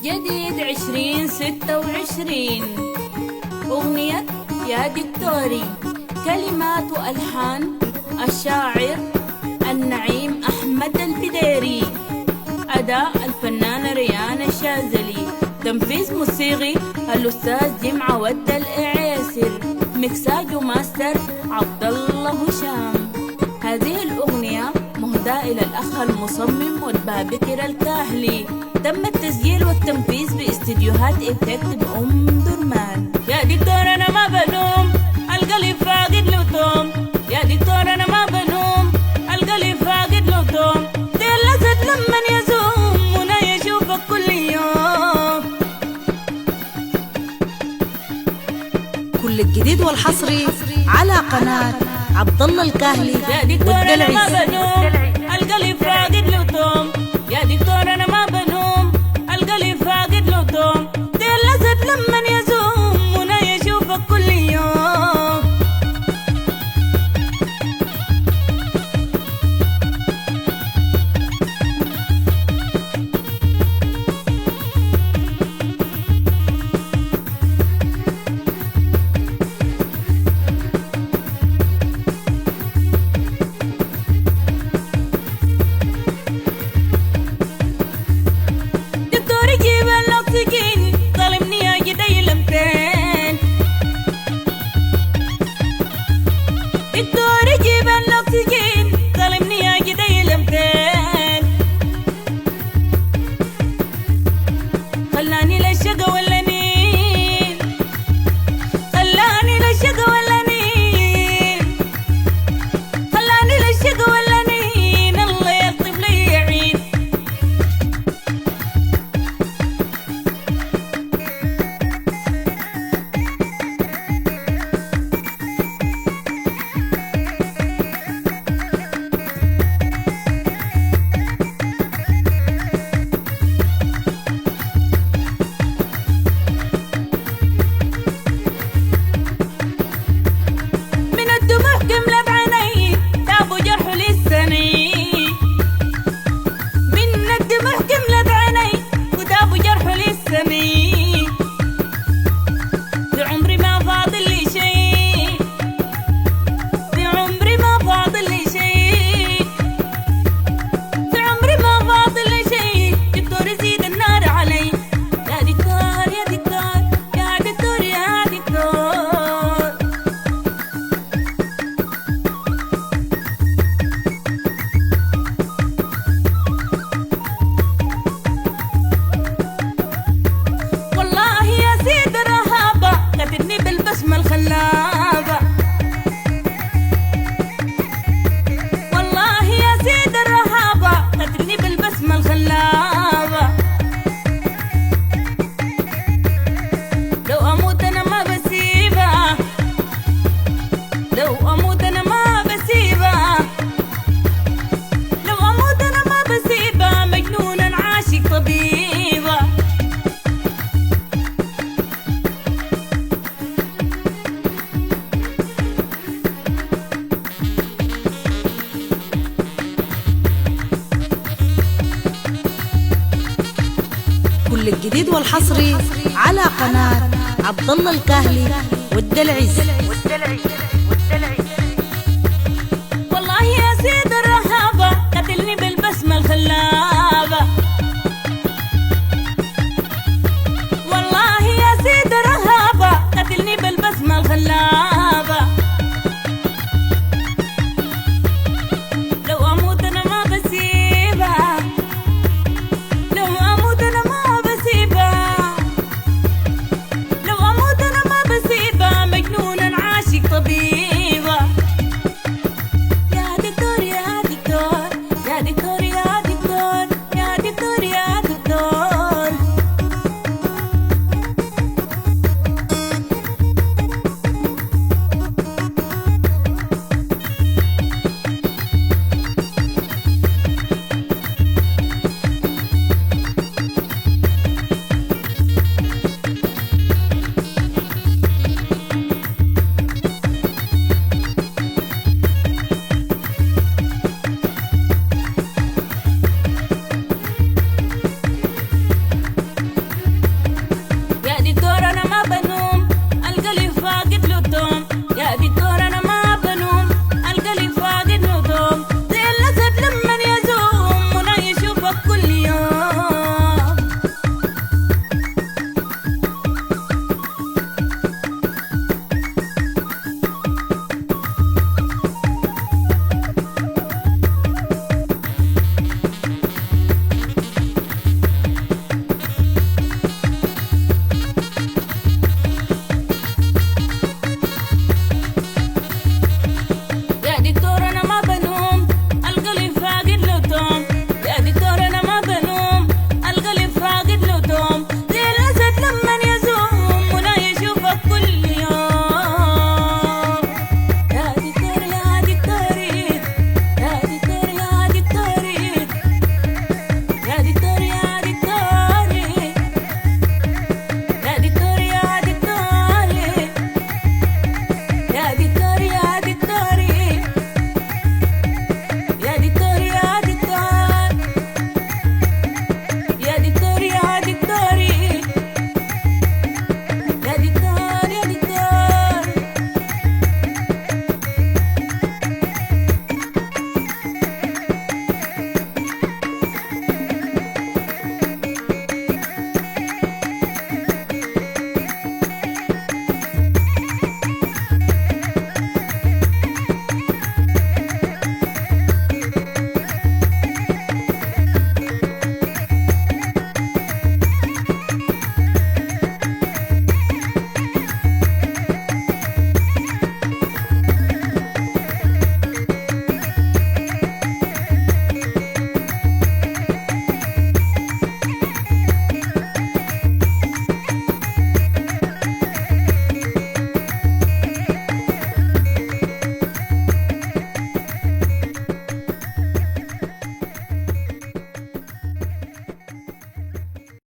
جديد 2026 أغنية يا دكتوري، كلمات وألحان الشاعر النعيم أحمد البديري، أداء الفنانة ريان الشاذلي، تنفيذ موسيقي الأستاذ جمعة ود الإعيسر، مكساج وماستر عبد الله هشام. هذه الأغنية مهداة إلى الأخ المصمم والبابكر الكاهلي. تم التسجيل والتنفيذ باستديوهات إفكت بأم درمان. يا دكتور أنا ما بنوم، القلب فاقد له توم. يا دكتور أنا ما بنوم، القلب فاقد له توم. دي الأسد لمن يزوم ونا يشوفك كل يوم. كل الجديد والحصري على قناة عبد الله الكاهلي. يا دكتور أنا ما بنوم، القلب فاقد له توم. يا دكتور أنا ما بنوم، القلب فاقد له توم. دي الأسد لمن يزوم ونا يشوفك كل يوم. خلاني للشقا ولا نين، خلاني للشقا ولا نين، خلاني للشقا ولا نين. الله يلطف لي يعين. والله يا سيد الرهابة قتلني بالبسمة الخلابة. لو أموت أنا ما بسيبها، لو أموت أنا ما بسيبها، لو أموت أنا ما بسيبها. مجنونا عاشق طبيبة. كل الجديد والحصري على قناة عبد الله الكاهلي والدلعز.